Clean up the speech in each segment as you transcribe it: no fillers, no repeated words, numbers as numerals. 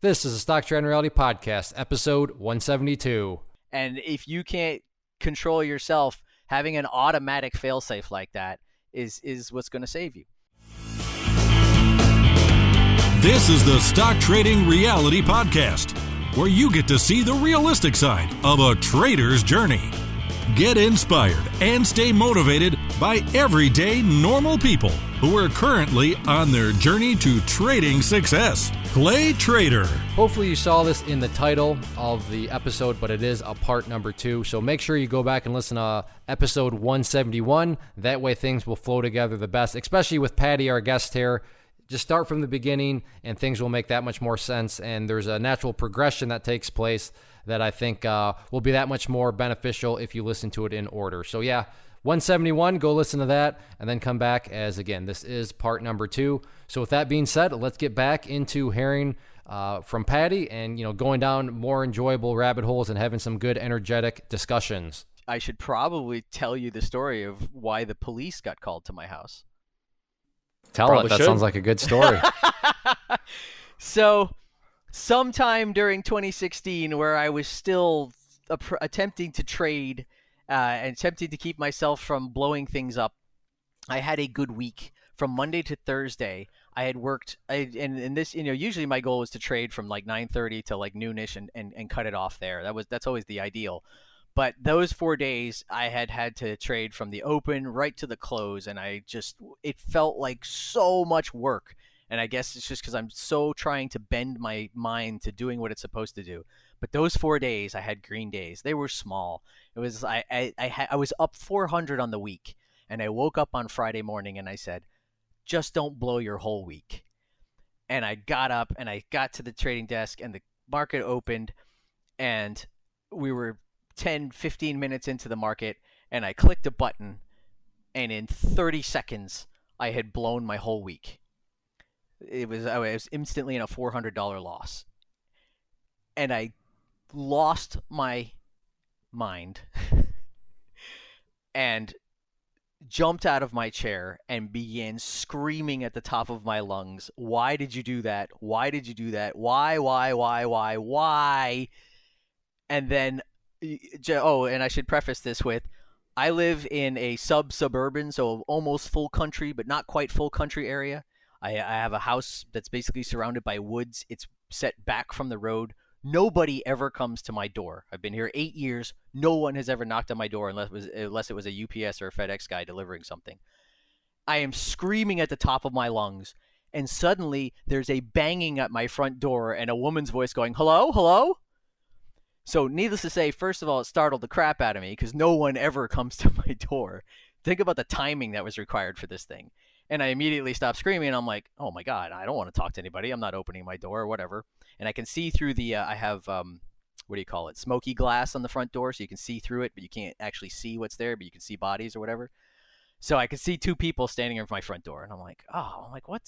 This is a Stock Trading Reality Podcast, episode 172. And if you can't control yourself, having an automatic failsafe like that is what's going to save you. This is the Stock Trading Reality Podcast, where you get to see the realistic side of a trader's journey. Get inspired and stay motivated by everyday normal people who are currently on their journey to trading success. Play Trader. Hopefully you saw this in the title of the episode, but it is a part number 2. So make sure you go back and listen to episode 171. That way things will flow together the best, especially with Paddy, our guest here. Just start from the beginning and things will make that much more sense. And there's a natural progression that takes place that I think will be that much more beneficial if you listen to it in order. So yeah, 171, go listen to that and then come back as, again, this is part number 2. So with that being said, let's get back into hearing from Paddy and, going down more enjoyable rabbit holes and having some good energetic discussions. I should probably tell you the story of why the police got called to my house. Tell it. That sounds like a good story. So sometime during 2016, where I was still attempting to trade and attempting to keep myself from blowing things up, I had a good week. From Monday to Thursday, I had worked, and this, usually my goal was to trade from like 9:30 to like noonish and cut it off there. That's always the ideal. But those 4 days, I had to trade from the open right to the close, and it felt like so much work. And I guess it's just because I'm so trying to bend my mind to doing what it's supposed to do. But those 4 days, I had green days. They were small. It was I was up 400 on the week, and I woke up on Friday morning and I said, just don't blow your whole week. And I got up and I got to the trading desk, and the market opened, and we were 10, 15 minutes into the market, and I clicked a button, and in 30 seconds, I had blown my whole week. I was instantly in a $400 loss. And I lost my mind and jumped out of my chair and began screaming at the top of my lungs, why did you do that? Why did you do that? Why? And then, and I should preface this with, I live in a suburban, so almost full country, but not quite full country area. I have a house that's basically surrounded by woods. It's set back from the road. Nobody ever comes to my door. I've been here 8 years. No one has ever knocked on my door unless it was a UPS or a FedEx guy delivering something. I am screaming at the top of my lungs, and suddenly there's a banging at my front door and a woman's voice going, hello, hello? So needless to say, first of all, it startled the crap out of me because no one ever comes to my door. Think about the timing that was required for this thing. And I immediately stopped screaming, and I'm like, oh my God, I don't want to talk to anybody. I'm not opening my door or whatever. And I can see through the, I have, what do you call it? Smoky glass on the front door, so you can see through it, but you can't actually see what's there, but you can see bodies or whatever. So I could see 2 people standing in my front door, and I'm like, what?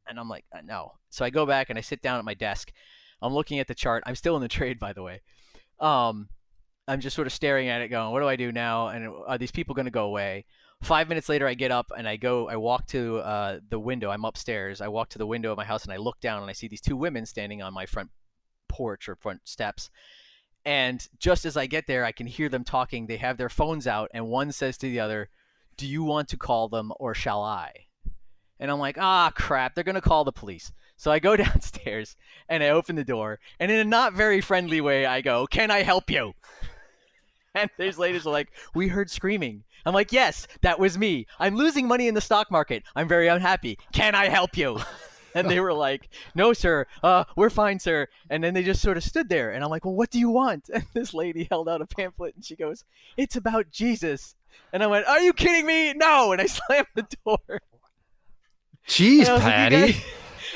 And I'm like, no. So I go back and I sit down at my desk. I'm looking at the chart. I'm still in the trade, by the way. I'm just sort of staring at it going, what do I do now? And are these people going to go away? 5 minutes later, I get up and I walk to the window. I'm upstairs. I walk to the window of my house and I look down and I see these 2 women standing on my front porch or front steps. And just as I get there, I can hear them talking. They have their phones out, and one says to the other, do you want to call them or shall I? And I'm like, crap, they're going to call the police. So I go downstairs and I open the door, and in a not very friendly way, I go, can I help you? And these ladies are like, we heard screaming. I'm like, yes, that was me. I'm losing money in the stock market. I'm very unhappy. Can I help you? And they were like, no, sir. We're fine, sir. And then they just sort of stood there. And I'm like, well, what do you want? And this lady held out a pamphlet and she goes, it's about Jesus. And I went, are you kidding me? No. And I slammed the door. Jeez, Paddy.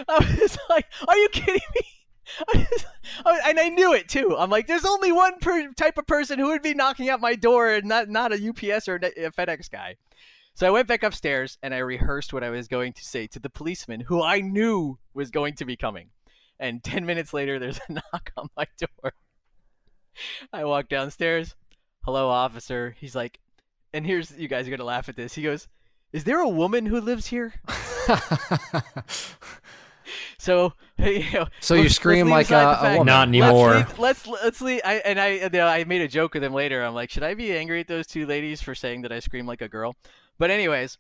I was like, are you kidding me? And I knew it too. I'm like, there's only one type of person who would be knocking at my door, and not a UPS or a FedEx guy. So I went back upstairs and I rehearsed what I was going to say to the policeman who I knew was going to be coming. And 10 minutes later, there's a knock on my door. I walk downstairs. Hello, officer. He's like, and here's, you guys are going to laugh at this. He goes, is there a woman who lives here? So So you scream like a woman. Not anymore. Let's leave. I made a joke with him later. I'm like, should I be angry at those two ladies for saying that I scream like a girl? But anyways,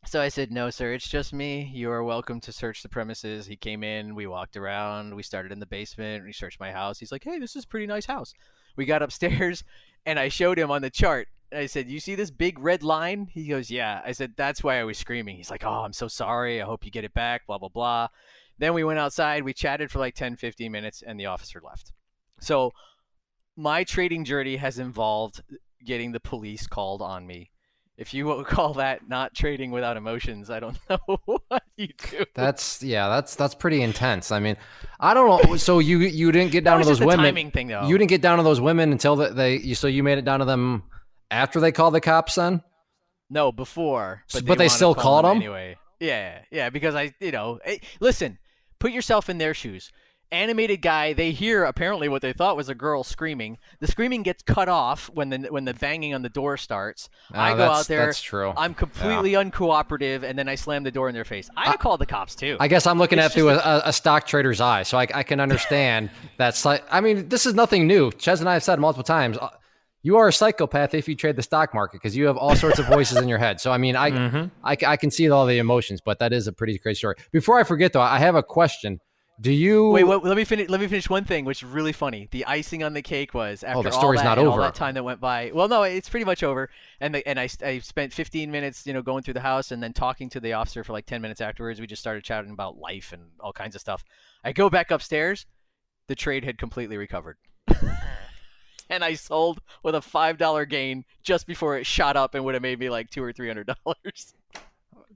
so I said, no, sir, it's just me. You are welcome to search the premises. He came in. We walked around. We started in the basement. We searched my house. He's like, hey, this is a pretty nice house. We got upstairs, and I showed him on the chart. And I said, you see this big red line? He goes, yeah. I said, that's why I was screaming. He's like, oh, I'm so sorry. I hope you get it back, blah, blah, blah. Then we went outside. We chatted for like 10, 15 minutes, and the officer left. So my trading journey has involved getting the police called on me. If you would call that not trading without emotions, I don't know what you do. That's pretty intense. I mean, I don't know. So you didn't get down to those women. Timing thing, though. You didn't get down to those women until so you made it down to them after they called the cops then? No, before. But they still called them anyway. Yeah, because listen, put yourself in their shoes. Animated guy, they hear apparently what they thought was a girl screaming. The screaming gets cut off when the banging on the door starts. I go out there. That's true. I'm completely uncooperative, and then I slam the door in their face. I call the cops too. I guess I'm looking at through a stock trader's eye, so I can understand that. I mean, this is nothing new. Ches and I have said multiple times. You are a psychopath if you trade the stock market because you have all sorts of voices in your head. So I mean, I can see all the emotions, but that is a pretty crazy story. Before I forget, though, I have a question. Do you wait? Let me finish one thing, which is really funny. The icing on the cake was after the story's not over. All that time that went by. Well, no, it's pretty much over. And I spent 15 minutes, going through the house and then talking to the officer for like 10 minutes afterwards. We just started chatting about life and all kinds of stuff. I go back upstairs. The trade had completely recovered. And I sold with a $5 gain just before it shot up and would have made me like $200 or $300.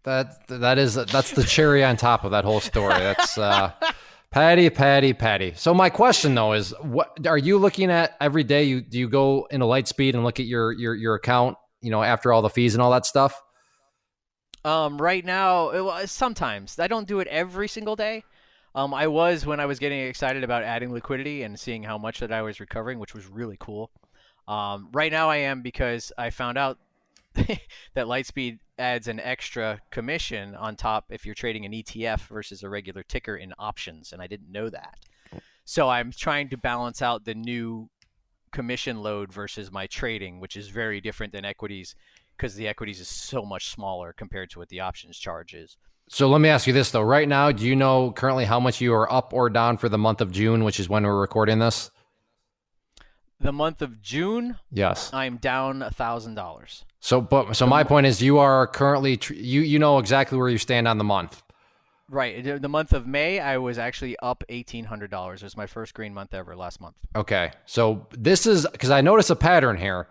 That's the cherry on top of that whole story. That's Paddy. So my question though is, what are you looking at every day? Do you go into Lightspeed and look at your account, after all the fees and all that stuff? Right now, sometimes I don't do it every single day. I was when I was getting excited about adding liquidity and seeing how much that I was recovering, which was really cool. Right now I am because I found out that Lightspeed adds an extra commission on top if you're trading an ETF versus a regular ticker in options, and I didn't know that. So I'm trying to balance out the new commission load versus my trading, which is very different than equities because the equities is so much smaller compared to what the options charge is. So let me ask you this, though. Right now, do you know currently how much you are up or down for the month of June, which is when we're recording this? The month of June? Yes. I'm down $1,000. So my point is you are currently, you know exactly where you stand on the month. Right. The month of May, I was actually up $1,800. It was my first green month ever last month. Okay. So this is, because I notice a pattern here.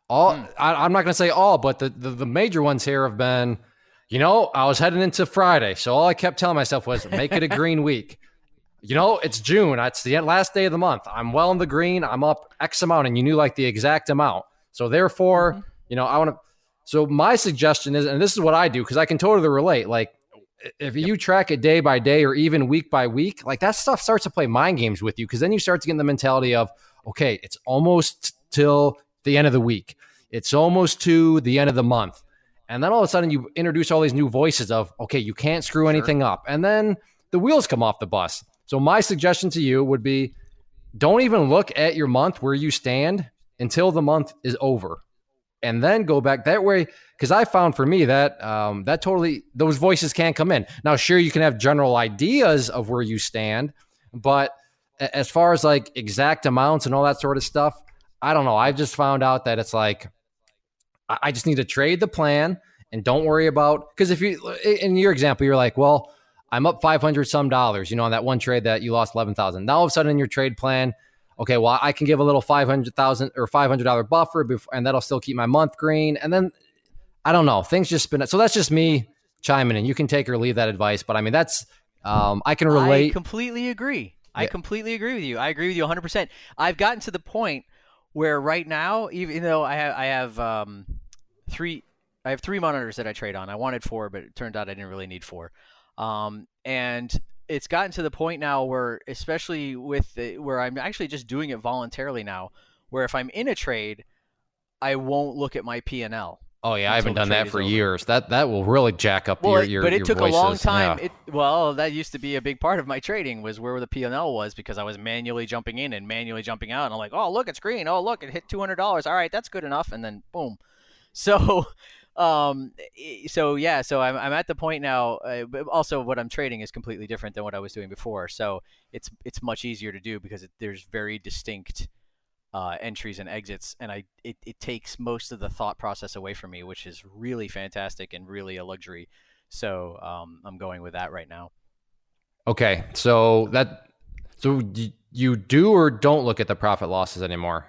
I'm not going to say all, but the major ones here have been, I was heading into Friday. So all I kept telling myself was make it a green week. It's June. It's the last day of the month. I'm well in the green. I'm up X amount, and you knew like the exact amount. So therefore, I want to. So my suggestion is, and this is what I do because I can totally relate. Like, if you track it day by day or even week by week, like that stuff starts to play mind games with you because then you start to get in the mentality of, okay, it's almost till the end of the week. It's almost to the end of the month. And then all of a sudden you introduce all these new voices of, okay, you can't screw anything up. And then the wheels come off the bus. So my suggestion to you would be don't even look at your month where you stand until the month is over. And then go back that way. Because I found for me that that totally, those voices can't come in. Now, sure, you can have general ideas of where you stand. But as far as like exact amounts and all that sort of stuff, I don't know. I've just found out that it's like, I just need to trade the plan and don't worry about, because if you, in your example, you're like, well, I'm up 500 some dollars, on that one trade that you lost 11,000. Now all of a sudden in your trade plan, okay, well, I can give a little 500,000 or $500 buffer and that'll still keep my month green. And then I don't know, things just spin. So that's just me chiming in. You can take or leave that advice, but I mean, that's, I can relate. I completely agree. Yeah. I completely agree with you. I agree with you 100%. I've gotten to the point where right now, even though I have three monitors that I trade on. I wanted 4, but it turned out I didn't really need 4. And it's gotten to the point now where, especially where I'm actually just doing it voluntarily now, where if I'm in a trade, I won't look at my P&L. Oh yeah, I until haven't the done trade that is for over. years. That will really jack up Well, your but it your took a long voices. time. Yeah. That used to be a big part of my trading was where the P&L was because I was manually jumping in and manually jumping out. And I'm like, oh look, it's green. Oh look, it hit $200. All right, that's good enough. And then boom. So, so I'm at the point now. But also, what I'm trading is completely different than what I was doing before. So it's much easier to do because there's very distinct entries and exits, and it takes most of the thought process away from me, which is really fantastic and really a luxury. So I'm going with that right now. Okay, so you do or don't look at the profit losses anymore?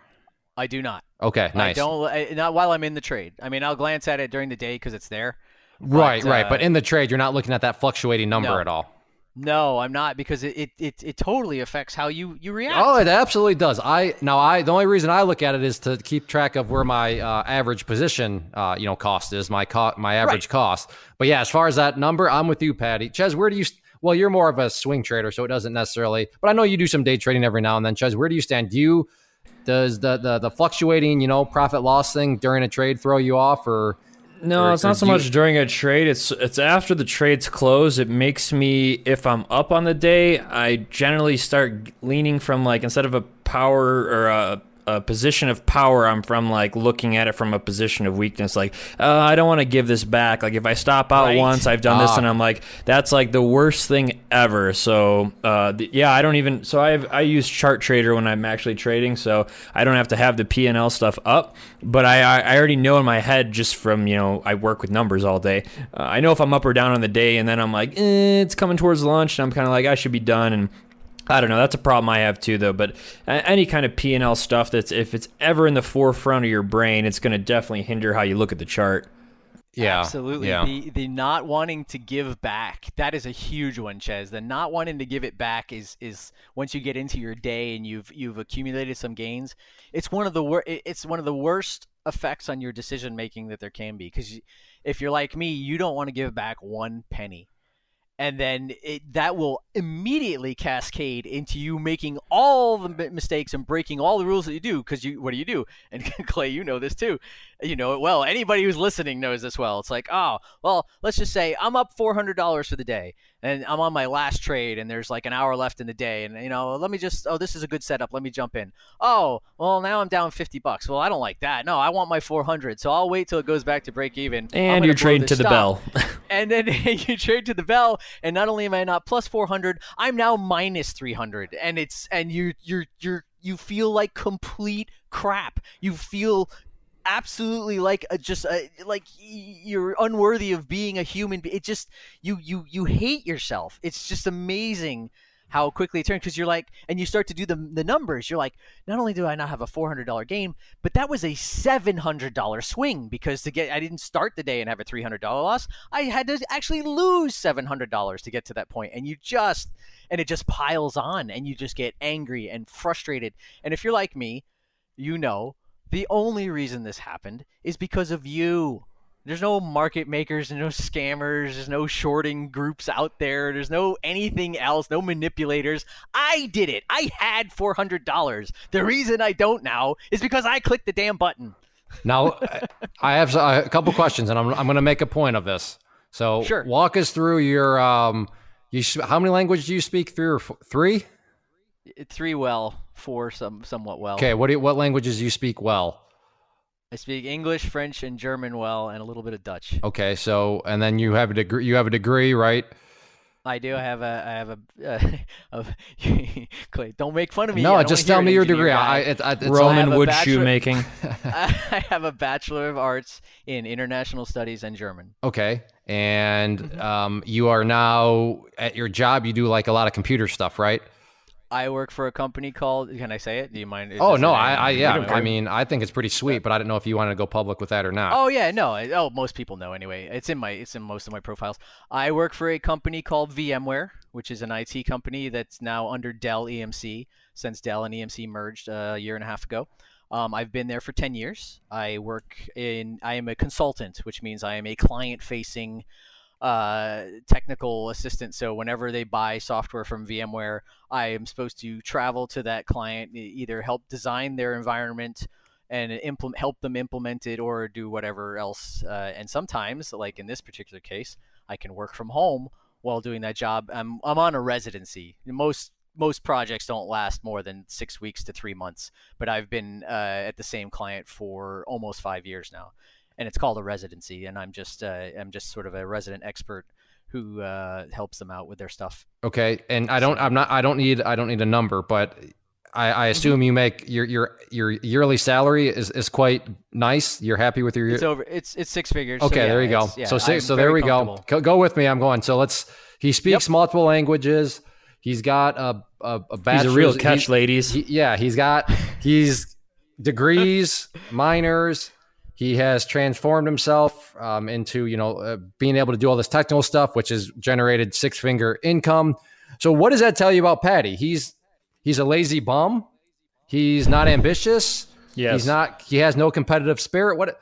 I do not. Okay, I nice. don't not while I'm in the trade. I mean, I'll glance at it during the day because it's there. Right, But right. But in the trade, you're not looking at that fluctuating number no, at all. no, I'm not because it totally affects how you Oh, react. it absolutely does. The only reason I look at it is to keep track of where my average position cost is, my Right. average cost. But yeah, as far as that number, I'm with you, Patty. Ches, where do you? Well, you're more of a swing trader, so it doesn't necessarily. But I know you do some day trading every now and then. Ches, where do you stand? Does the fluctuating profit loss thing during a trade throw you off, or No, it's not so much during a trade. It's after the trade's close. It makes me, if I'm up on the day, I generally start leaning from like instead of a power or a position of power, I'm from like looking at it from a position of weakness. Like I don't want to give this back. Like if I stop out Right. once, I've done this, and I'm like that's like the worst thing ever. So I don't even. So I use Chart Trader when I'm actually trading, so I don't have to have the P&L stuff up. But I already know in my head just from I work with numbers all day. I know if I'm up or down on the day, and then I'm like it's coming towards lunch, and I'm kind of like I should be done. And I don't know. That's a problem I have too, though. But any kind of P&L stuff if it's ever in the forefront of your brain, it's going to definitely hinder how you look at the chart. yeah, Absolutely. yeah. The not wanting to give back, that is a huge one, Ches. The not wanting to give it back is once you get into your day and you've accumulated some gains, it's one of the worst effects on your decision making that there can be because if you're like me, you don't want to give back one penny. And then that will immediately cascade into you making all the mistakes and breaking all the rules that you do. Because what do? And Clay, you know this too. You know it well. Anybody who's listening knows this well. It's like, oh, well, let's just say I'm up $400 for the day, and I'm on my last trade, and there's like an hour left in the day, and let me just, oh, this is a good setup. Let me jump in. Oh, well, now I'm down $50. Well, I don't like that. No, I want my 400. So I'll wait till it goes back to break even. And you're trading to the bell. And then you trade to the bell, and not only am I not plus 400, I'm now minus 300, and you feel like complete crap. You feel absolutely like like you're unworthy of being a human. It just you hate yourself. It's just amazing how quickly it turns because you're like, and you start to do the numbers. You're like, not only do I not have a $400 gain, but that was a $700 swing because I didn't start the day and have a $300 loss. I had to actually lose $700 to get to that point, and and it just piles on, and you just get angry and frustrated. And if you're like me, the only reason this happened is because of you. There's no market makers, there's no scammers, there's no shorting groups out there, there's no anything else, no manipulators. I did it. I had $400. The reason I don't now is because I clicked the damn button. Now, I have a couple questions, and I'm going to make a point of this. So, Sure. Walk us through your how many languages do you speak? Three? Four somewhat well. Okay, what languages do you speak well? I speak English, French, and German well, and a little bit of Dutch. Okay, so and then you have a degree. You have a degree, right? I do. I have a Clay, don't make fun of me. No, just tell me your degree. It's Roman wood shoemaking. I have a Bachelor of Arts in International Studies and German. Okay, and you are now at your job. You do like a lot of computer stuff, right? I work for a company called. Can I say it? Do you mind? Oh no, I mean, I think it's pretty sweet, but I didn't know if you wanted to go public with that or not. Oh yeah, no. Most people know anyway. It's in most of my profiles. I work for a company called VMware, which is an IT company that's now under Dell EMC since Dell and EMC merged a year and a half ago. I've been there for 10 years. I am a consultant, which means I am a client-facing technical assistant. So whenever they buy software from VMware, I am supposed to travel to that client, either help design their environment and help them implement it or do whatever else. And sometimes, like in this particular case, I can work from home while doing that job. I'm on a residency. Most projects don't last more than 6 weeks to 3 months, but I've been at the same client for almost 5 years now, and it's called a residency. And I'm just sort of a resident expert who helps them out with their stuff. Okay, and I don't need a number, but I assume you make your yearly salary is quite nice. You're happy with your it's 6 figures. Okay, so yeah, there you go. Yeah, so there we go. Go with me. I'm going. So he speaks multiple languages. He's got a bachelor's. He's a real catch, ladies. He's degrees, minors. He has transformed himself into being able to do all this technical stuff, which has generated 6-figure income. So what does that tell you about Paddy? He's a lazy bum. He's not ambitious. Yes. He has no competitive spirit.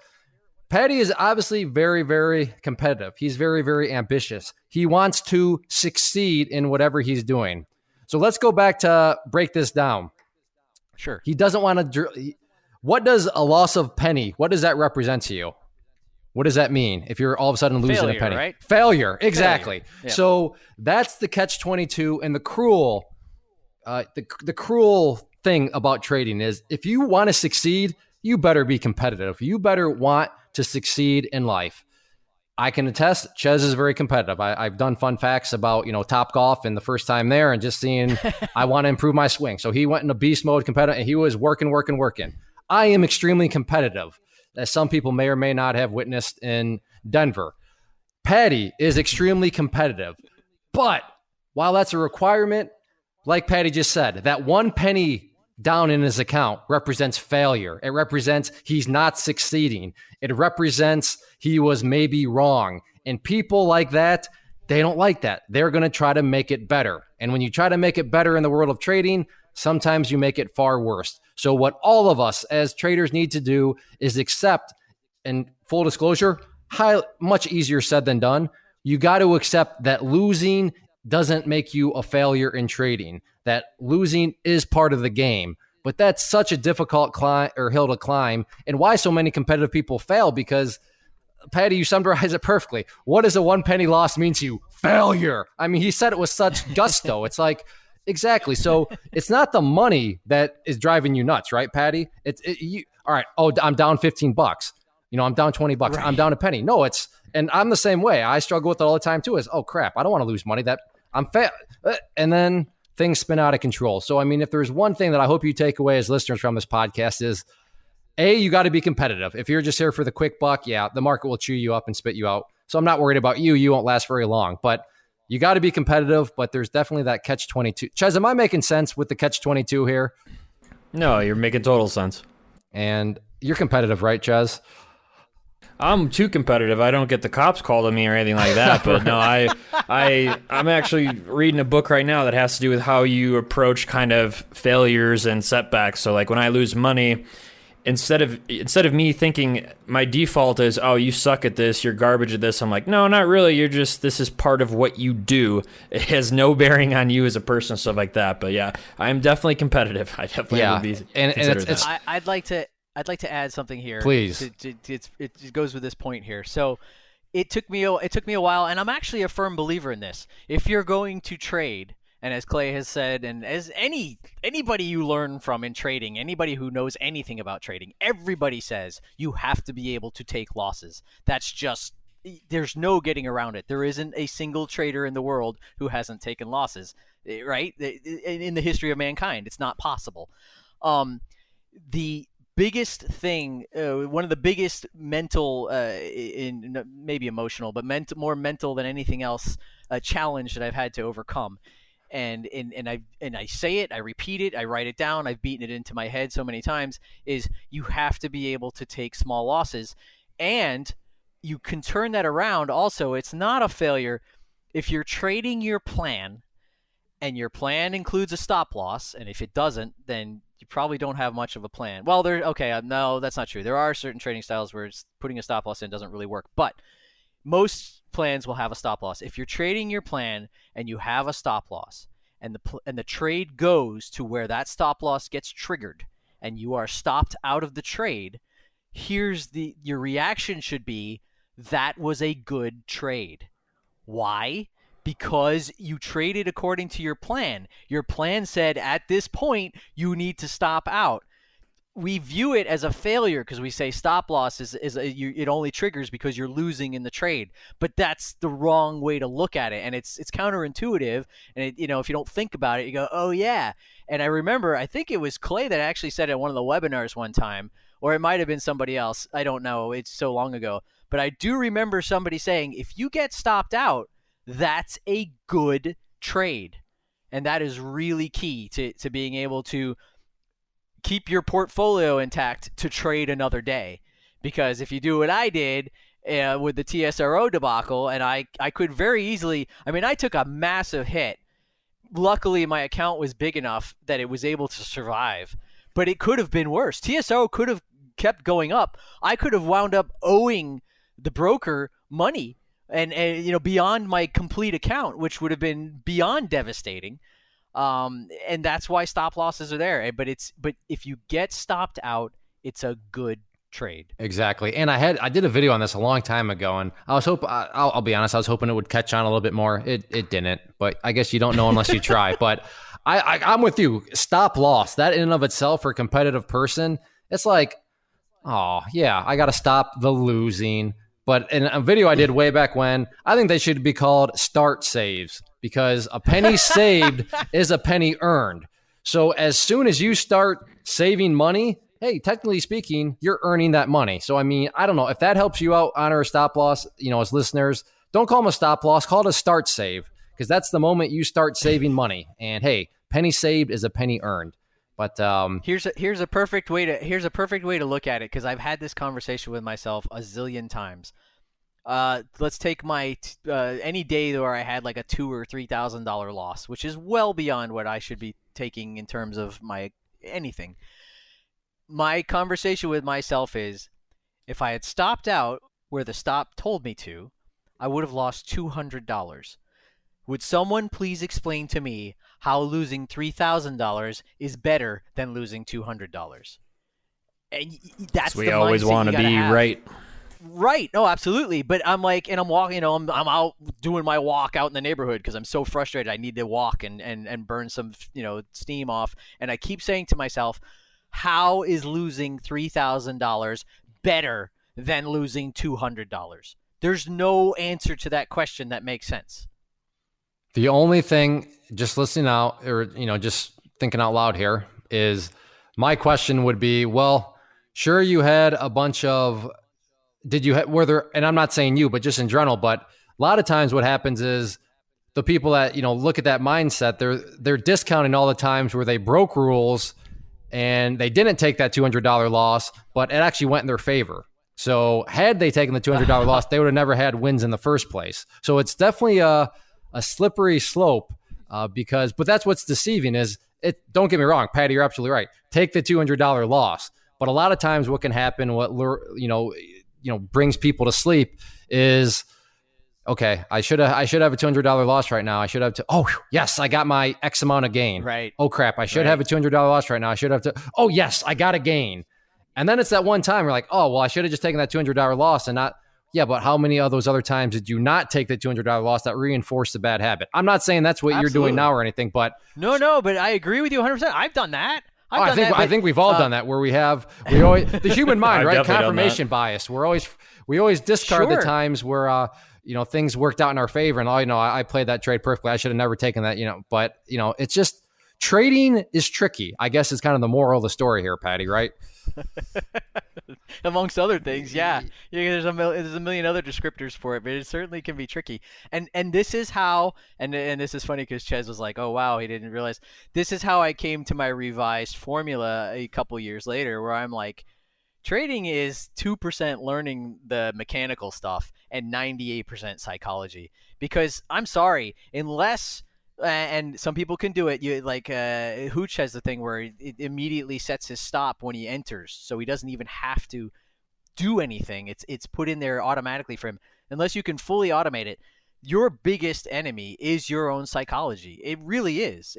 Paddy is obviously very, very competitive. He's very, very ambitious. He wants to succeed in whatever he's doing. So let's go back to break this down. Sure. He doesn't want to. What does a loss of penny, what does that represent to you? What does that mean if you're all of a sudden losing a penny? Right? Failure, exactly. Failure. Yeah. So that's the catch-22, and the cruel thing about trading is if you want to succeed, you better be competitive. You better want to succeed in life. I can attest, Ches is very competitive. I've done fun facts about, Top Golf and the first time there and just seeing, I want to improve my swing. So he went into beast mode competitive and he was working. I am extremely competitive, as some people may or may not have witnessed in Denver. Paddy is extremely competitive. But while that's a requirement, like Paddy just said, that 1 penny down in his account represents failure. It represents he's not succeeding. It represents he was maybe wrong. And people like that, they don't like that. They're going to try to make it better. And when you try to make it better in the world of trading, sometimes you make it far worse. So what all of us as traders need to do is accept, and full disclosure, much easier said than done. You got to accept that losing doesn't make you a failure in trading, that losing is part of the game. But that's such a difficult hill to climb, and why so many competitive people fail, because, Paddy, you summarize it perfectly. What does a 1 penny loss mean to you? Failure. I mean, he said it with such gusto. It's like, exactly. So it's not the money that is driving you nuts, right, Paddy? All right. Oh, I'm down $15. I'm down $20. Right. I'm down a penny. No, and I'm the same way. I struggle with it all the time too. Oh crap, I don't want to lose money. That I'm fat, and then things spin out of control. So I mean, if there's one thing that I hope you take away as listeners from this podcast is, you got to be competitive. If you're just here for the quick buck, the market will chew you up and spit you out. So I'm not worried about you. You won't last very long, but you got to be competitive. But there's definitely that catch-22. Ches, am I making sense with the catch-22 here? No, you're making total sense. And you're competitive, right, Ches? I'm too competitive. I don't get the cops called on me or anything like that. But no, I'm actually reading a book right now that has to do with how you approach kind of failures and setbacks. So like when I lose money, instead of me thinking my default is, oh, you suck at this, you're garbage at this, I'm like, no, not really. This is part of what you do. It has no bearing on you as a person, stuff like that. But yeah, I'm definitely competitive. I definitely would be. And it's I'd like to add something here. Please. It goes with this point here. So it took me a while, and I'm actually a firm believer in this. If you're going to trade, and as Clay has said, and as anybody you learn from in trading, anybody who knows anything about trading, everybody says you have to be able to take losses. That's just, there's no getting around it. There isn't a single trader in the world who hasn't taken losses, right? In the history of mankind, it's not possible. The biggest thing, one of the biggest mental, maybe emotional, but more mental than anything else, challenge that I've had to overcome. And I say it, I repeat it, I write it down, I've beaten it into my head so many times, is you have to be able to take small losses. And you can turn that around also. It's not a failure if you're trading your plan and your plan includes a stop loss, and if it doesn't, then you probably don't have much of a plan. Well, no, that's not true. There are certain trading styles where putting a stop loss in doesn't really work, but most plans will have a stop loss. If you're trading your plan and you have a stop loss, and the trade goes to where that stop loss gets triggered, and you are stopped out of the trade, your reaction should be, that was a good trade. Why? Because you traded according to your plan. Your plan said at this point you need to stop out. We view it as a failure because we say stop loss it only triggers because you're losing in the trade, but that's the wrong way to look at it, and it's counterintuitive. And if you don't think about it, you go, oh yeah. And I remember, I think it was Clay that actually said at one of the webinars one time, or it might have been somebody else. I don't know. It's so long ago, but I do remember somebody saying, if you get stopped out, that's a good trade, and that is really key to being able to keep your portfolio intact to trade another day. Because if you do what I did with the TSRO debacle, and I could very easily, I took a massive hit. Luckily, my account was big enough that it was able to survive, but it could have been worse. TSRO could have kept going up. I could have wound up owing the broker money and beyond my complete account, which would have been beyond devastating. And that's why stop losses are there. But if you get stopped out, it's a good trade. Exactly. And I did a video on this a long time ago, and I was hoping, I'll be honest, I was hoping it would catch on a little bit more. It didn't, but I guess you don't know unless you try. But I'm with you. Stop loss, that in and of itself for a competitive person, it's like, oh yeah, I got to stop the losing. But in a video I did way back when, I think they should be called start saves, because a penny saved is a penny earned. So as soon as you start saving money, hey, technically speaking, you're earning that money. So, I don't know if that helps you out on our stop loss, as listeners, don't call them a stop loss, call it a start save, because that's the moment you start saving money. And hey, penny saved is a penny earned. But here's a perfect way to look at it, because I've had this conversation with myself a zillion times. Let's take my any day where I had like a $2,000 or $3,000 loss, which is well beyond what I should be taking in terms of my anything. My conversation with myself is, if I had stopped out where the stop told me to, I would have lost $200. Would someone please explain to me how losing $3,000 is better than losing $200? And that's we always want to be right. Right. No, absolutely. But I'm like, and I'm walking, I'm out doing my walk out in the neighborhood because I'm so frustrated. I need to walk and burn some, steam off. And I keep saying to myself, how is losing $3,000 better than losing $200? There's no answer to that question that makes sense. The only thing, just listening out, or, just thinking out loud here, is my question would be, well, sure, you had a bunch of, were there, and I'm not saying you, but just in general, but a lot of times what happens is the people that, look at that mindset, they're discounting all the times where they broke rules and they didn't take that $200 loss, but it actually went in their favor. So had they taken the $200 loss, they would have never had wins in the first place. So it's definitely a slippery slope, but that's what's deceiving is it. Don't get me wrong, Patty, you're absolutely right. Take the $200 loss, but a lot of times what can happen, brings people to sleep is, okay, I should have a $200 loss right now. I should have oh yes, I got my X amount of gain. Right. Oh crap, I should have a $200 loss right now. I should have oh yes, I got a gain. And then it's that one time you're like, oh well, I should have just taken that $200 loss and not. Yeah, but how many of those other times did you not take the $200 loss that reinforced the bad habit? I'm not saying that's what you're doing now or anything, but no, but I agree with you 100%. I've done that. I think we've all done that, where we always the human mind, right? Confirmation bias. We always discard the times where things worked out in our favor, and I played that trade perfectly. I should have never taken that, But it's just trading is tricky, I guess, is kind of the moral of the story here, Patty. Right? Amongst other things, yeah. There's a million other descriptors for it, but it certainly can be tricky. And this is how, and this is funny because Ches was like, oh wow, he didn't realize. This is how I came to my revised formula a couple years later, where I'm like, trading is 2% learning the mechanical stuff and 98% psychology. Because I'm sorry, unless and some people can do it. You like Hooch has the thing where it immediately sets his stop when he enters, so he doesn't even have to do anything. It's put in there automatically for him. Unless you can fully automate it, your biggest enemy is your own psychology. It really is.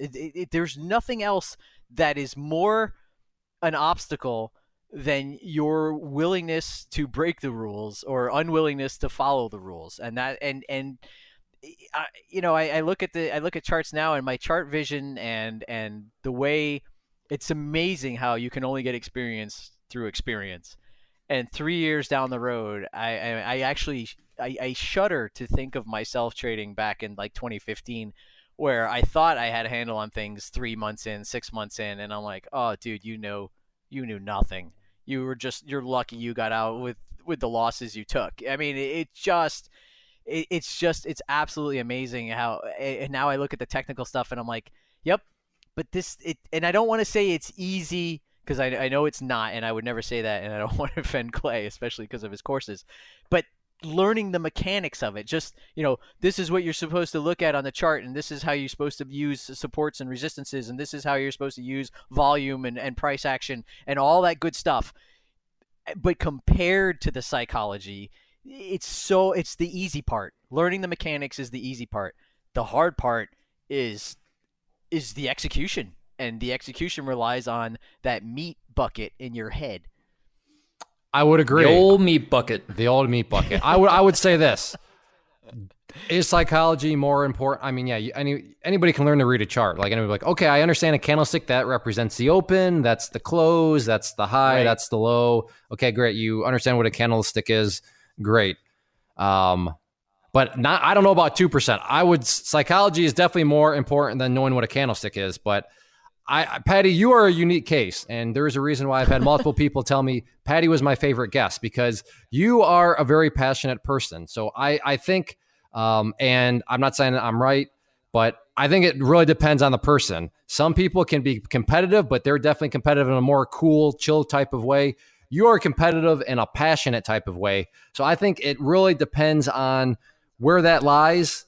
There's nothing else that is more an obstacle than your willingness to break the rules or unwillingness to follow the rules. And that and I look at charts now, and my chart vision and the way, it's amazing how you can only get experience through experience. And 3 years down the road, I actually I shudder to think of myself trading back in like 2015, where I thought I had a handle on things 3 months in, 6 months in, and I'm like, oh, dude, you knew nothing. You're lucky you got out with the losses you took. I mean, it's absolutely amazing how. And now I look at the technical stuff and I'm like, yep. But and I don't want to say it's easy, because I know it's not, and I would never say that, and I don't want to offend Clay, especially because of his courses. But learning the mechanics of it, just, this is what you're supposed to look at on the chart, and this is how you're supposed to use supports and resistances, and this is how you're supposed to use volume and price action and all that good stuff. But compared to the psychology, it's the easy part. Learning the mechanics is the easy part. The hard part is the execution, and the execution relies on that meat bucket in your head. I would agree. The old meat bucket. I would say this. Is psychology more important? I mean, yeah, anybody can learn to read a chart. Like, anybody, like, okay, I understand a candlestick that represents the open, that's the close, that's the high, Right. that's the low. Okay, great. You understand what a candlestick is. Great. But I don't know about 2%. Psychology is definitely more important than knowing what a candlestick is. But Paddy, you are a unique case, and there's a reason why I've had multiple people tell me Paddy was my favorite guest, because you are a very passionate person. So I think, and I'm not saying that I'm right, but I think it really depends on the person. Some people can be competitive, but they're definitely competitive in a more cool, chill type of way. You are competitive in a passionate type of way. So I think it really depends on where that lies.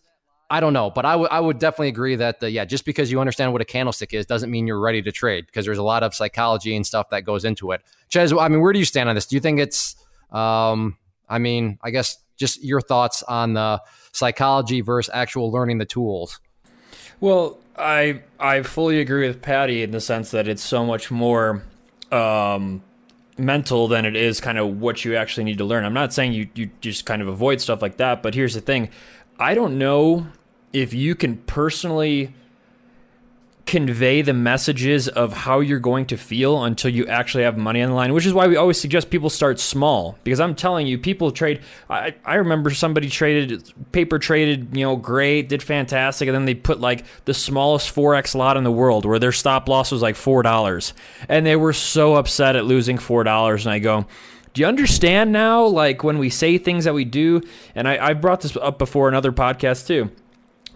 I don't know, but I would definitely agree that just because you understand what a candlestick is doesn't mean you're ready to trade, because there's a lot of psychology and stuff that goes into it. Ches, I mean, where do you stand on this? Do you think it's, I guess just your thoughts on the psychology versus actual learning the tools? Well, I fully agree with Patty in the sense that it's so much more mental than it is kind of what you actually need to learn. I'm not saying you just kind of avoid stuff like that, but here's the thing. I don't know if you can personally convey the messages of how you're going to feel until you actually have money on the line, which is why we always suggest people start small. Because I'm telling you, people trade. I remember somebody paper traded, great, did fantastic, and then they put like the smallest Forex lot in the world where their stop loss was like $4. And they were so upset at losing $4. And I go, do you understand now, like, when we say things that we do? And I brought this up before in other podcasts too.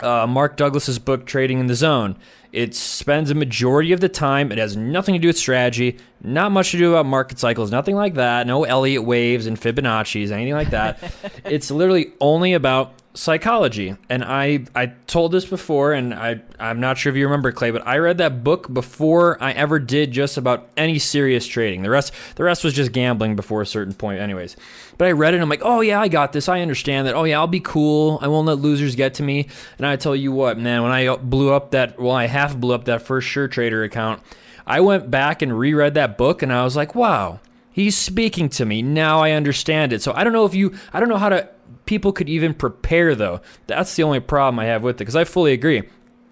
Mark Douglas's book, Trading in the Zone. It spends a majority of the time. It has nothing to do with strategy, not much to do about market cycles, nothing like that. No Elliott waves and Fibonacci's, anything like that. It's literally only about psychology. And I told this before, and I'm not sure if you remember, Clay, but I read that book before I ever did just about any serious trading. The rest was just gambling before a certain point anyways. But I read it and I'm like, oh yeah, I got this. I understand that. Oh yeah, I'll be cool. I won't let losers get to me. And I tell you what, man, when I half blew up that first SureTrader account, I went back and reread that book and I was like, wow, he's speaking to me. Now I understand it. So I don't know how people could even prepare though. That's the only problem I have with it, because I fully agree.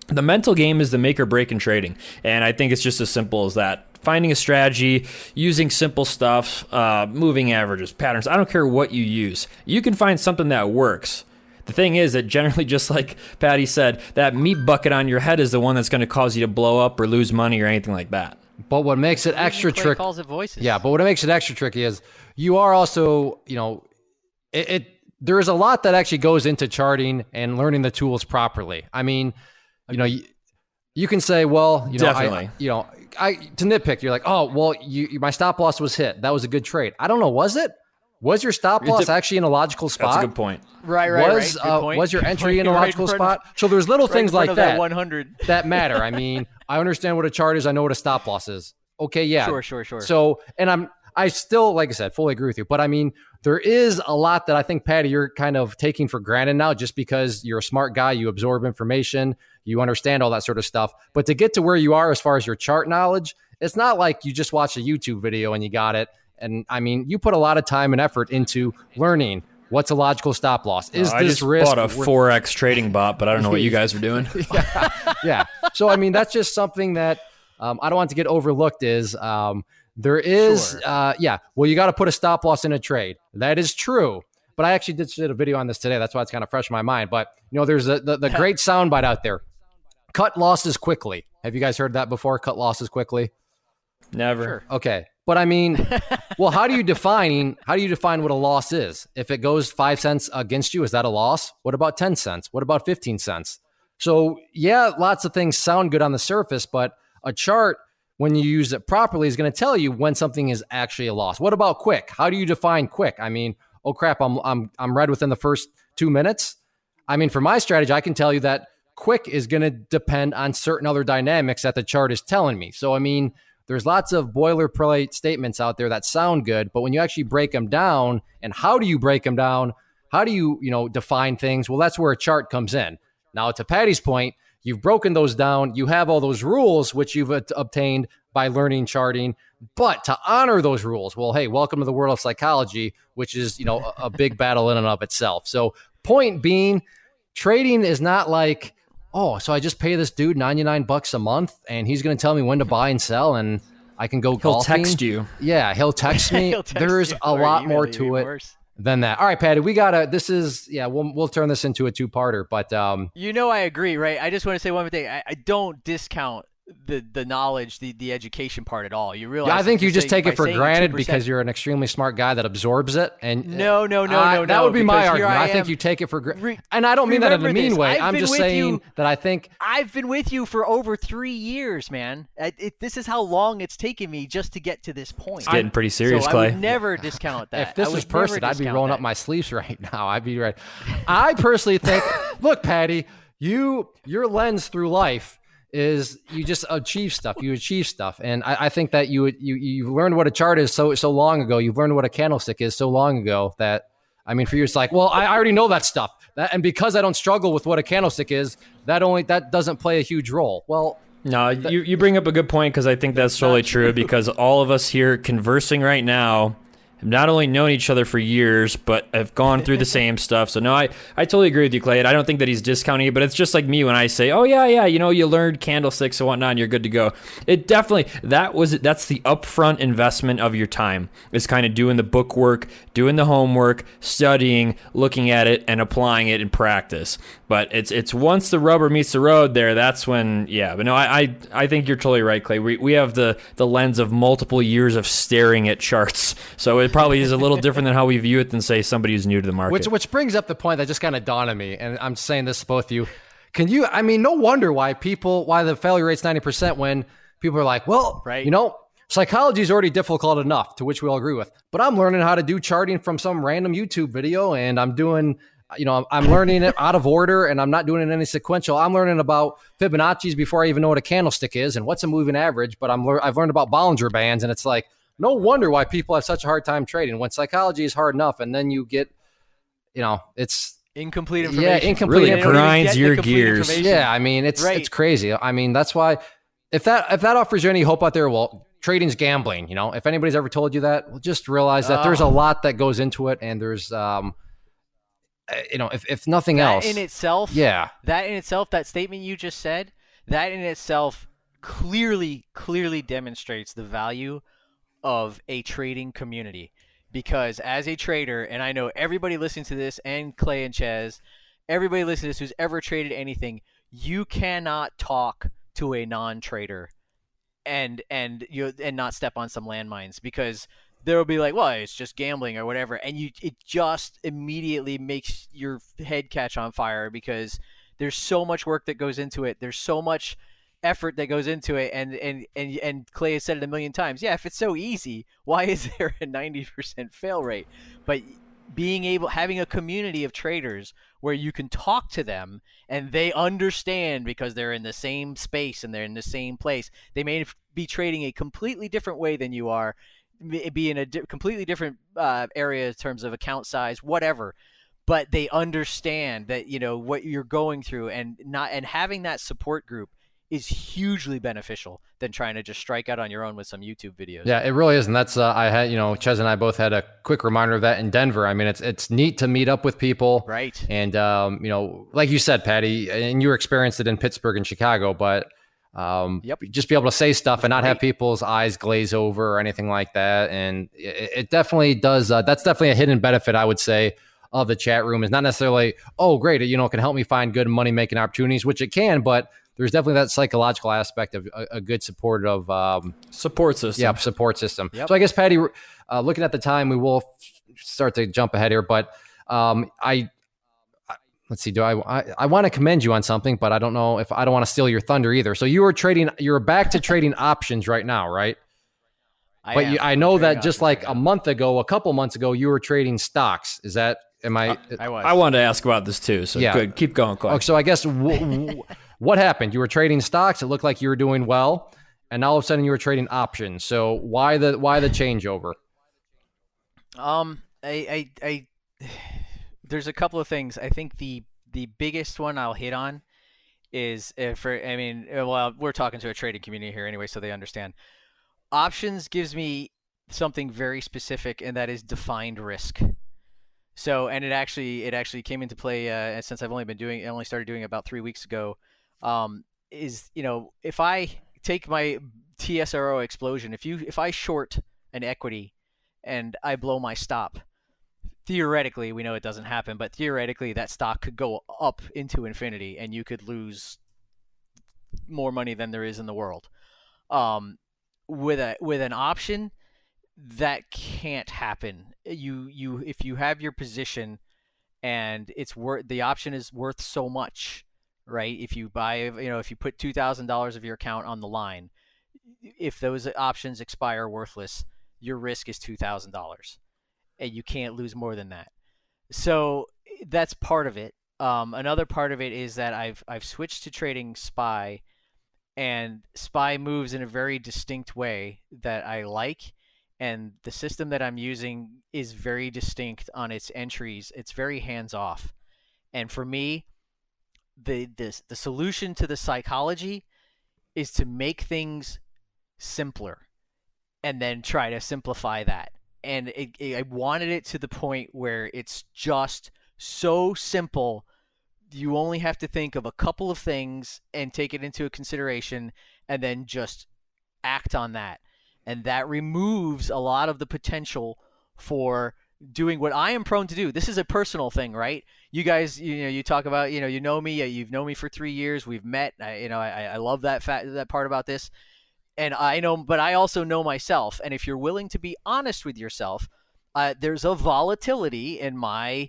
The mental game is the make or break in trading. And I think it's just as simple as that. Finding a strategy, using simple stuff, moving averages, patterns. I don't care what you use. You can find something that works. The thing is that generally, just like Patty said, that meat bucket on your head is the one that's going to cause you to blow up or lose money or anything like that. But what makes it extra tricky? Calls it voices. Yeah, but what makes it extra tricky is you are also, there is a lot that actually goes into charting and learning the tools properly. I mean, you can say, well, definitely. To nitpick, you're like, oh, well, my stop loss was hit. That was a good trade. I don't know. Was it? Was your stop loss actually in a logical spot? That's a good point. Right. Good point. Was your entry in a logical spot? So there's little things like that 100 that matter. I mean, I understand what a chart is. I know what a stop loss is. Okay, yeah. Sure. So, and I still, like I said, fully agree with you. But I mean, there is a lot that I think, Patty, you're kind of taking for granted now just because you're a smart guy, you absorb information, you understand all that sort of stuff. But to get to where you are as far as your chart knowledge it's not like you just watch a YouTube video and you got it. And I mean, you put a lot of time and effort into learning what's a logical stop loss. Is I this just risk? bought a Forex trading bot, but I don't know what you guys are doing. Yeah. So I mean, that's just something that I don't want to get overlooked. Is there is well, you got to put a stop loss in a trade. That is true. But I actually did a video on this today. That's why it's kind of fresh in my mind. But there's the great soundbite out there: cut losses quickly. Have you guys heard that before? Cut losses quickly. Never. Sure. Okay. But I mean, well, how do you define what a loss is? If it goes 5 cents against you, is that a loss? What about 10 cents? What about 15 cents? So yeah, lots of things sound good on the surface, but a chart, when you use it properly, is going to tell you when something is actually a loss. What about quick? How do you define quick? I mean, oh crap, I'm red within the first 2 minutes. I mean, for my strategy, I can tell you that quick is going to depend on certain other dynamics that the chart is telling me. So I mean, there's lots of boilerplate statements out there that sound good, but when you actually break them down, and how do you break them down? How do you, define things? Well, that's where a chart comes in. Now, to Patty's point, you've broken those down. You have all those rules, which you've obtained by learning charting. But to honor those rules, well, hey, welcome to the world of psychology, which is, a big battle in and of itself. So point being, trading is not like, oh, so I just pay this dude $99 a month and he's going to tell me when to buy and sell and I can go golfing. He'll text you. Yeah, he'll text me. There's a lot more to it than that. All right, Patty, we'll turn this into a two-parter, but I agree, right? I just want to say one more thing. I don't discount the knowledge, the education part at all. You realize? Yeah, I think you just take it for granted because you're an extremely smart guy that absorbs it. And no. That would be my argument. I think you take it for granted, and I don't mean that in a mean way. I'm just saying that I think I've been with you for over 3 years, man. This is how long it's taken me just to get to this point. It's getting pretty serious, so Clay. I would never discount that. If this was person, I'd be rolling up my sleeves right now. I'd be right. I personally think, look, Patty, your lens through life is you just achieve stuff. You achieve stuff. And I think that you learned what a chart is so long ago. You've learned what a candlestick is so long ago that, I mean, for you, it's like, well, I already know that stuff. And because I don't struggle with what a candlestick is, that doesn't play a huge role. Well, no, you bring up a good point because I think that's totally true because all of us here conversing right now have not only known each other for years, but have gone through the same stuff. So no, I totally agree with you, Clay. I don't think that he's discounting it, but it's just like me when I say, oh yeah, you learned candlesticks and whatnot, and you're good to go. It definitely, that's the upfront investment of your time, is kind of doing the book work, doing the homework, studying, looking at it, and applying it in practice. But it's once the rubber meets the road there, that's when, yeah. But no, I think you're totally right, Clay. We have the lens of multiple years of staring at charts. So it probably is a little different than how we view it than, say, somebody who's new to the market. Which brings up the point that just kind of dawned on me, and I'm saying this to both of you. No wonder why the failure rate's 90% when people are like, well, right. Psychology is already difficult enough, to which we all agree with. But I'm learning how to do charting from some random YouTube video, and I'm doing, I'm learning it out of order, and I'm not doing it in any sequential. I'm learning about Fibonacci's before I even know what a candlestick is and what's a moving average. But I've learned about Bollinger Bands, and it's like, no wonder why people have such a hard time trading when psychology is hard enough, and then you get, it's incomplete information. Yeah, incomplete really grinds your gears. Yeah, I mean, it's crazy. I mean, that's why if that offers you any hope out there, well, trading's gambling. If anybody's ever told you that, well, just realize that there's a lot that goes into it, and there's if nothing else in itself, that statement you just said, that in itself clearly demonstrates the value of a trading community. Because as a trader, and I know everybody listening to this, and Clay and Chaz, everybody listening to this who's ever traded anything, you cannot talk to a non-trader and not step on some landmines, because they'll be like, well, it's just gambling or whatever, and it just immediately makes your head catch on fire, because there's so much work that goes into it. There's so much effort that goes into it, and Clay has said it a million times. Yeah, if it's so easy, why is there a 90% fail rate? But having a community of traders where you can talk to them and they understand, because they're in the same space and they're in the same place. They may be trading a completely different way than you are, be in a completely different area in terms of account size, whatever. But they understand that what you're going through, and having that support group is hugely beneficial than trying to just strike out on your own with some YouTube videos. Yeah, it really is. And that's, I had, Ches and I both had a quick reminder of that in Denver. I mean, it's neat to meet up with people. Right. And, like you said, Patty, and you experienced it in Pittsburgh and Chicago, but just be able to say stuff and not have people's eyes glaze over or anything like that. And it definitely does. That's definitely a hidden benefit, I would say, of the chat room. Is not necessarily, oh, great, it can help me find good money making opportunities, which it can, but there's definitely that psychological aspect of a good supportive support system. Yeah, support system. Yep. So I guess, Patty, looking at the time, we will start to jump ahead here, but let's see. I want to commend you on something, but I don't know if I don't want to steal your thunder either. So you're back to trading options right now, right? I know that just like a couple months ago, you were trading stocks. Is that? I was. I wanted to ask about this too. So good. Keep going, Clark. Okay, so I guess what happened? You were trading stocks. It looked like you were doing well, and all of a sudden you were trading options. So why the changeover? There's a couple of things. I think the biggest one I'll hit on is we're talking to a trading community here anyway, so they understand. Options gives me something very specific, and that is defined risk. So, and it actually came into play since I only started doing it about 3 weeks ago. If I take my TSRO explosion, if I short an equity and I blow my stop, theoretically, we know it doesn't happen, but theoretically that stock could go up into infinity and you could lose more money than there is in the world. With an option, that can't happen. If you have your position and the option is worth so much, right? If you if you put $2,000 of your account on the line, if those options expire worthless, your risk is $2,000, and you can't lose more than that. So that's part of it. Another part of it is that I've switched to trading SPY, and SPY moves in a very distinct way that I like. And the system that I'm using is very distinct on its entries. It's very hands-off. And for me, the solution to the psychology is to make things simpler and then try to simplify that. And I wanted it to the point where it's just so simple. You only have to think of a couple of things and take it into consideration and then just act on that. And that removes a lot of the potential for doing what I am prone to do. This is a personal thing, right? You guys, you talk about, you know me, you've known me for 3 years. We've met. I love that part about this. And I know, but I also know myself. And if you're willing to be honest with yourself, there's a volatility in my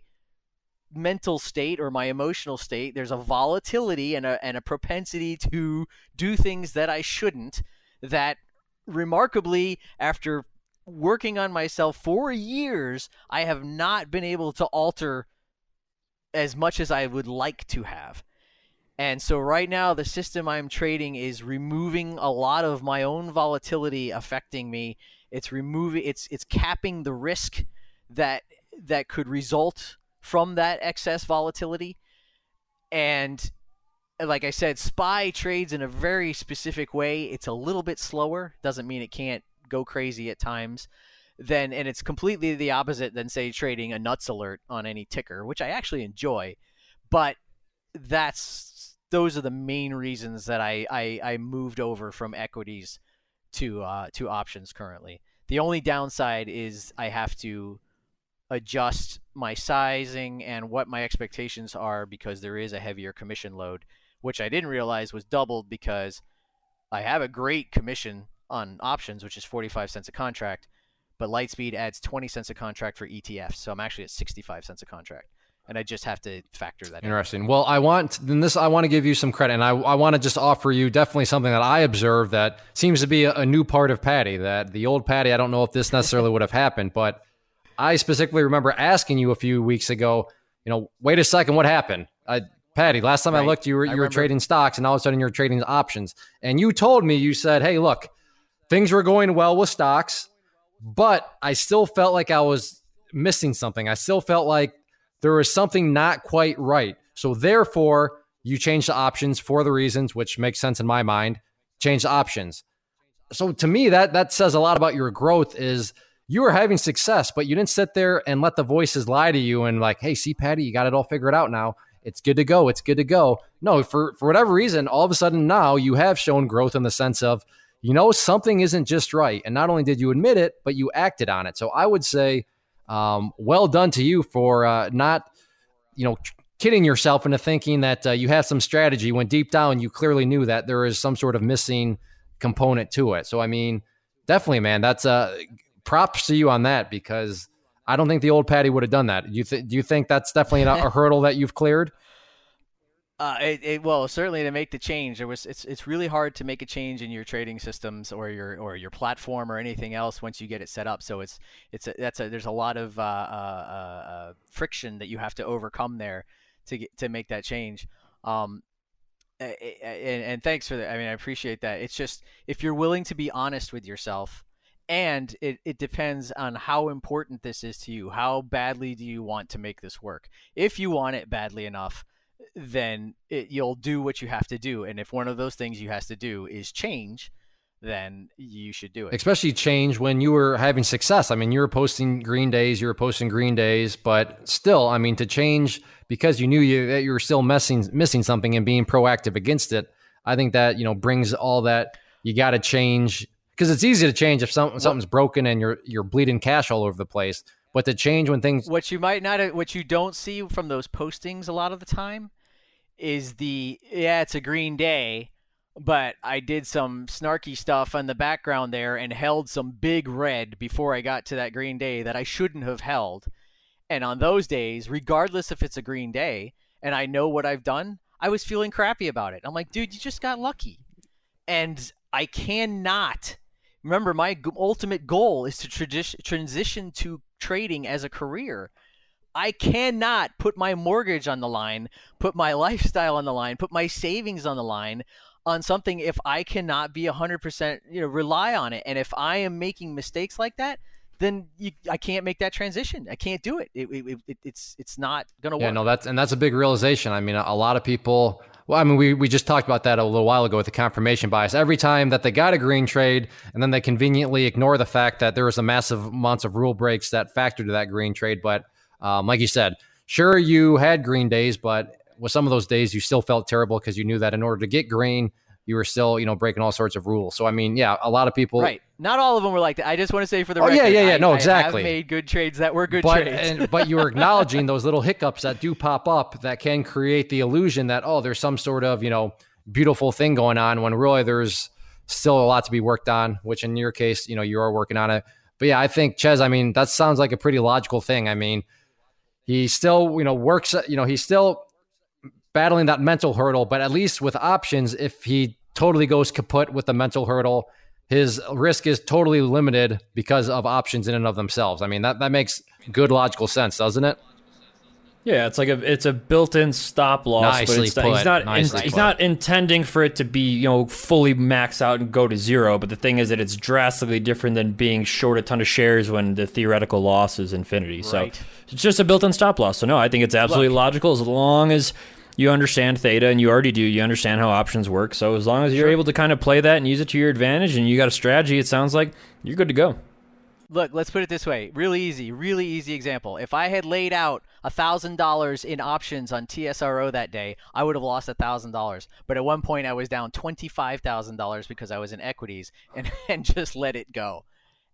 mental state or my emotional state. There's a volatility and a propensity to do things that I shouldn't, that remarkably, after working on myself for years, I have not been able to alter as much as I would like to have. And so right now, the system I'm trading is removing a lot of my own volatility affecting me. It's capping the risk that could result from that excess volatility. And like I said, SPY trades in a very specific way. It's a little bit slower. Doesn't mean it can't go crazy at times. And it's completely the opposite than, say, trading a nuts alert on any ticker, which I actually enjoy. But those are the main reasons that I moved over from equities to options currently. The only downside is I have to adjust my sizing and what my expectations are, because there is a heavier commission load, which I didn't realize was doubled, because I have a great commission on options, which is 45 cents a contract, but Lightspeed adds 20 cents a contract for ETFs. So I'm actually at 65 cents a contract, and I just have to factor that in. Interesting. Well, I want to give you some credit, and I want to just offer you definitely something that I observed that seems to be a new part of Paddy, that the old Paddy, I don't know if this necessarily would have happened, but I specifically remember asking you a few weeks ago, wait a second, what happened? Paddy, last time I looked, you were trading stocks, and all of a sudden you're trading options. And you told me, you said, hey, look, things were going well with stocks, but I still felt like I was missing something. I still felt like there was something not quite right. So therefore, you changed the options for the reasons, which makes sense in my mind. Change the options. So to me, that says a lot about your growth. Is you were having success, but you didn't sit there and let the voices lie to you and like, hey, see, Paddy, you got it all figured out now. It's good to go. It's good to go. No, for whatever reason, all of a sudden now you have shown growth in the sense of, something isn't just right. And not only did you admit it, but you acted on it. So I would say, well done to you for not, kidding yourself into thinking that you have some strategy when deep down you clearly knew that there is some sort of missing component to it. So, I mean, definitely, man, that's props to you on that, because I don't think the old Paddy would have done that. Do you think that's definitely a hurdle that you've cleared? Well, certainly to make the change, it's really hard to make a change in your trading systems or your platform or anything else once you get it set up. So there's a lot of friction that you have to overcome there to make that change. And thanks for that. I mean, I appreciate that. It's just, if you're willing to be honest with yourself, and it depends on how important this is to you. How badly do you want to make this work? If you want it badly enough, then you'll do what you have to do. And if one of those things you have to do is change, then you should do it. Especially change when you were having success. I mean, you were posting green days, but still, I mean, to change because you knew that you were still missing something and being proactive against it, I think that, brings all that you got to change, because it's easy to change if something's broken and you're bleeding cash all over the place. But to change when things... What you don't see from those postings a lot of the time is it's a green day, but I did some snarky stuff on the background there and held some big red before I got to that green day that I shouldn't have held. And on those days, regardless if it's a green day and I know what I've done, I was feeling crappy about it. I'm like, dude, you just got lucky. And I cannot... Remember, my ultimate goal is to transition to trading as a career. I cannot put my mortgage on the line, put my lifestyle on the line, put my savings on the line on something if I cannot be 100% rely on it. And if I am making mistakes like that, then I can't make that transition. I can't do it. It's not going to work. Yeah, no, that's a big realization. I mean, a lot of people... Well, I mean, we just talked about that a little while ago with the confirmation bias. Every time that they got a green trade, and then they conveniently ignore the fact that there was a massive amounts of rule breaks that factor to that green trade. But like you said, sure, you had green days, but with some of those days, you still felt terrible because you knew that in order to get green, you were still, breaking all sorts of rules. So, I mean, yeah, a lot of people... Right. Not all of them were like that. I just want to say for the record, no, exactly. I have made good trades that were good trades. But you were acknowledging those little hiccups that do pop up that can create the illusion that, there's some sort of, beautiful thing going on, when really there's still a lot to be worked on, which in your case, you are working on it. But yeah, I think, Ches, I mean, that sounds like a pretty logical thing. I mean, he still, works, he's still battling that mental hurdle, but at least with options, if he totally goes kaput with the mental hurdle, his risk is totally limited because of options in and of themselves. I mean, that makes good logical sense, doesn't it? Yeah, it's a built-in stop loss, but he's not intending for it to be, fully max out and go to zero. But the thing is that it's drastically different than being short a ton of shares when the theoretical loss is infinity. Right. So it's just a built-in stop loss. So no, I think it's absolutely logical as long as you understand theta, and you already do. You understand how options work. So as long as you're able to kind of play that and use it to your advantage, and you got a strategy, it sounds like you're good to go. Look, let's put it this way. Really easy example. If I had laid out $1,000 in options on TSRO that day, I would have lost $1,000. But at one point, I was down $25,000 because I was in equities and just let it go.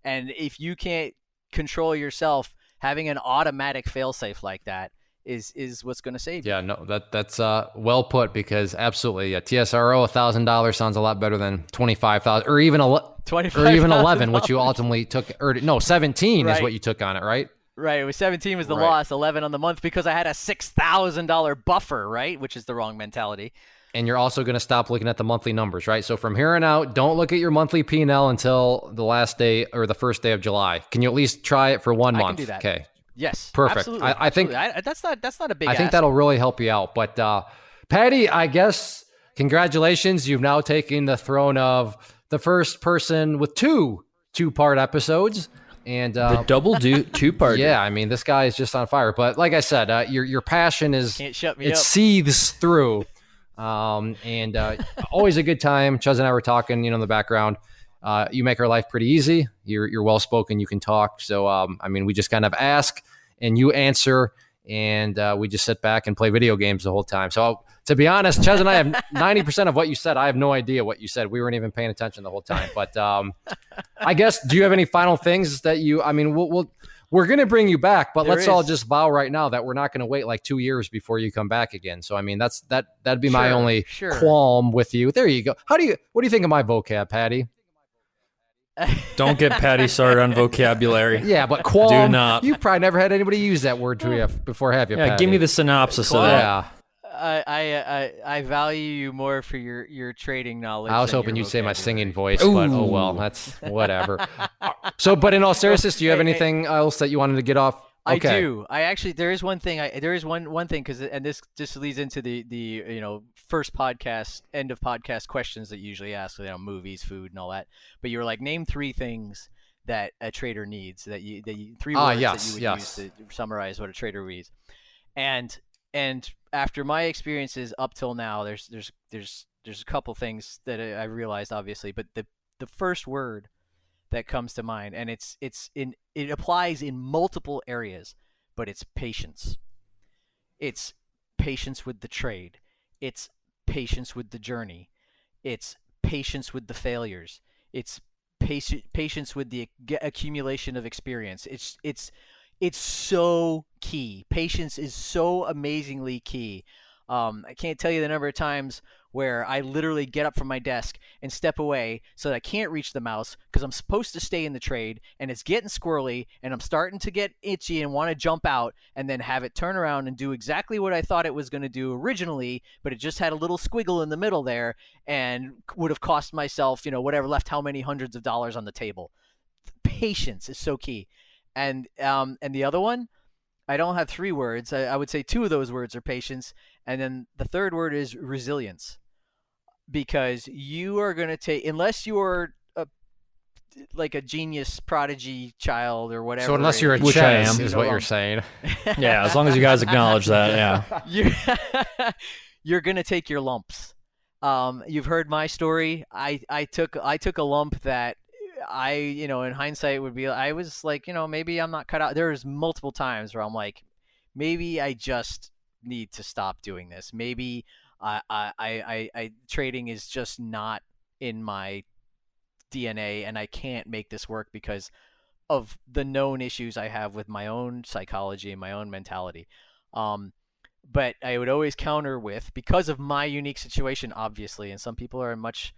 And if you can't control yourself, having an automatic failsafe like that is what's going to save you. Yeah, no, that's well put, because absolutely, TSRO $1,000 sounds a lot better than 25,000 or even 11, which you ultimately took. Or no, 17 is what you took on it, right? Right. It was 17 was the loss, 11 on the month because I had a $6,000 buffer, right? Which is the wrong mentality. And you're also going to stop looking at the monthly numbers, right? So from here on out, don't look at your monthly P&L until the last day or the first day of July. Can you at least try it for 1 month? I can do that. Okay. Yes, perfect. Absolutely. I think that's not a big. I think that'll really help you out. But Paddy, I guess congratulations. You've now taken the throne of the first person with two-part episodes, and the double two-part. Yeah, I mean, this guy is just on fire. But like I said, your passion is Can't shut me up. Seethes through. And always a good time. Chuz and I were talking, in the background. You make our life pretty easy. You're well spoken. You can talk. So we just kind of ask and you answer, and we just sit back and play video games the whole time. So to be honest, Chuz and I have 90% of what you said. I have no idea what you said. We weren't even paying attention the whole time. But I guess, do you have any final things that we're going to bring you back, but let's all just vow right now that we're not going to wait like 2 years before you come back again. So, that'd be my only qualm with you. There you go. What do you think of my vocab, Paddy? Don't get Paddy started on vocabulary. Yeah, but qualm. Do not. You've probably never had anybody use that word to you before, have you, Yeah, Paddy? give me the synopsis of that. Yeah. I value you more for your trading knowledge. I was hoping you'd say my singing voice, but oh well, that's whatever. So, but in all seriousness, do you have anything else that you wanted to get off? Okay. I do. I actually, there is one thing. There is one thing, and this just leads into the first podcast, end of podcast questions that you usually ask, movies, food, and all that. But you were like, name 3 things that a trader needs. Three words that you would use to summarize what a trader needs. And after my experiences up till now, there's a couple things that I realized, obviously, but the first word that comes to mind, and it applies in multiple areas, but it's patience. It's patience with the trade. It's patience with the journey. It's patience with the failures. It's patience with the accumulation of experience. It's so key. Patience is so amazingly key. I can't tell you the number of times where I literally get up from my desk and step away so that I can't reach the mouse because I'm supposed to stay in the trade, and it's getting squirrely, and I'm starting to get itchy and want to jump out, and then have it turn around and do exactly what I thought it was going to do originally, but it just had a little squiggle in the middle there and would have cost myself, left how many hundreds of dollars on the table. Patience is so key. And the other one, I don't have 3 words. I would say 2 of those words are patience. And then the third word is resilience. Because you are going to take, unless you're like a genius prodigy child or whatever. So unless you're a Chaz, is what you're saying. Yeah, as long as you guys acknowledge that, yeah. You're going to take your lumps. You've heard my story. I took a lump that in hindsight I was like, maybe I'm not cut out. There's multiple times where I'm like, maybe I just need to stop doing this. Maybe I trading is just not in my DNA, and I can't make this work because of the known issues I have with my own psychology and my own mentality. But I would always counter with, because of my unique situation, obviously, and some people are in much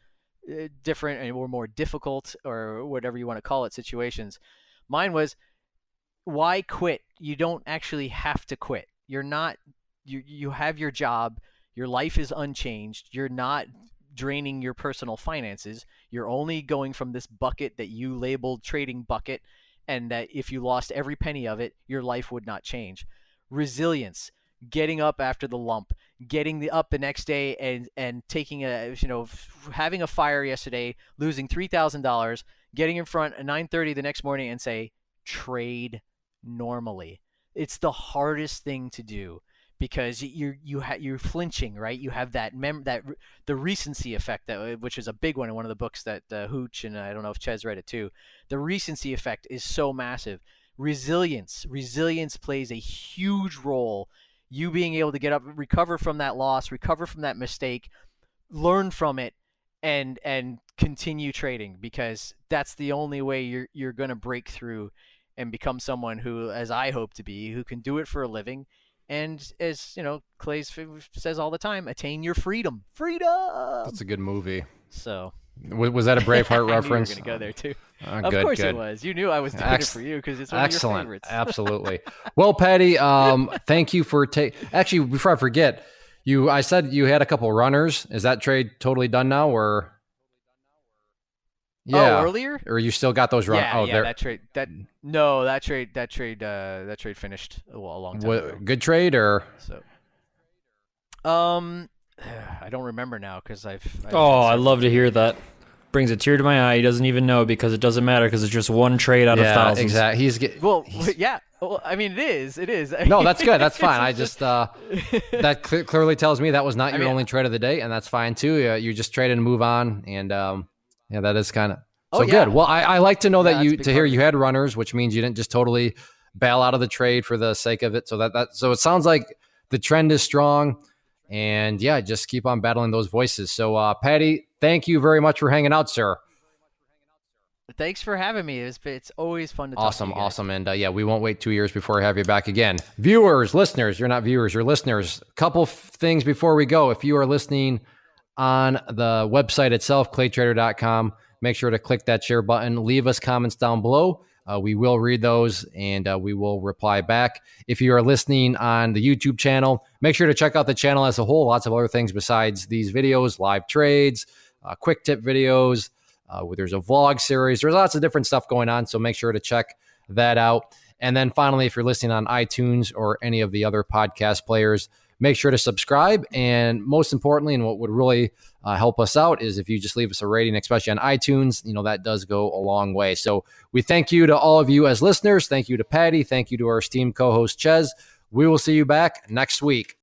different or more difficult or whatever you want to call it situations. Mine was, why quit? You don't actually have to quit. You're not, you have your job. Your life is unchanged. You're not draining your personal finances. You're only going from this bucket that you labeled trading bucket, and that if you lost every penny of it, your life would not change. Resilience, getting up after the lump, getting up the next day and taking having a fire yesterday, losing $3,000, getting in front at 9:30 the next morning and say, trade normally. It's the hardest thing to do, because you're flinching, right? You have that the recency effect, which is a big one in one of the books that Hooch, and I don't know if Chez read it too. The recency effect is so massive. Resilience plays a huge role. You being able to get up, recover from that loss, recover from that mistake, learn from it, and continue trading, because that's the only way you're going to break through and become someone who, as I hope to be, who can do it for a living. And as Clay says all the time, attain your freedom. Freedom. That's a good movie. So was that a Braveheart reference? I knew you were going to go there too. Of course it was. You knew I was doing it for you because it's one of your favorites. Absolutely. Well, Paddy, thank you for Actually, before I forget, I said you had a couple runners. Is that trade totally done now, or? Yeah. Oh, earlier? Or you still got those runners? Yeah, that trade finished a long time ago. Good trade, or? So, I don't remember now because I've I'd love to hear that. brings a tear to my eye. He doesn't even know because it doesn't matter because it's just one trade out of thousands. Exactly. Well, yeah. Well, I mean, it is. It is. No, that's good. That's fine. I just that clearly tells me that was not your only trade of the day, and that's fine too. You just trade and move on, and yeah, that is kind of good. Well, I like to know that you had runners, which means you didn't just totally bail out of the trade for the sake of it. So it sounds like the trend is strong, and yeah, just keep on battling those voices. So Paddy, thank you very much for hanging out, sir. Thanks for having me. It's always fun to talk to you guys. Awesome. And yeah, we won't wait 2 years before we have you back again. Viewers, listeners, you're not viewers, you're listeners. Couple things before we go. If you are listening on the website itself, claytrader.com, make sure to click that share button. Leave us comments down below. We will read those and we will reply back. If you are listening on the YouTube channel, make sure to check out the channel as a whole. Lots of other things besides these videos, live trades, quick tip videos. There's a vlog series. There's lots of different stuff going on, so make sure to check that out. And then finally, if you're listening on iTunes or any of the other podcast players, make sure to subscribe. And most importantly, and what would really help us out is if you just leave us a rating, especially on iTunes. That does go a long way. So we thank you to all of you as listeners. Thank you to Paddy. Thank you to our esteemed co-host, Ches. We will see you back next week.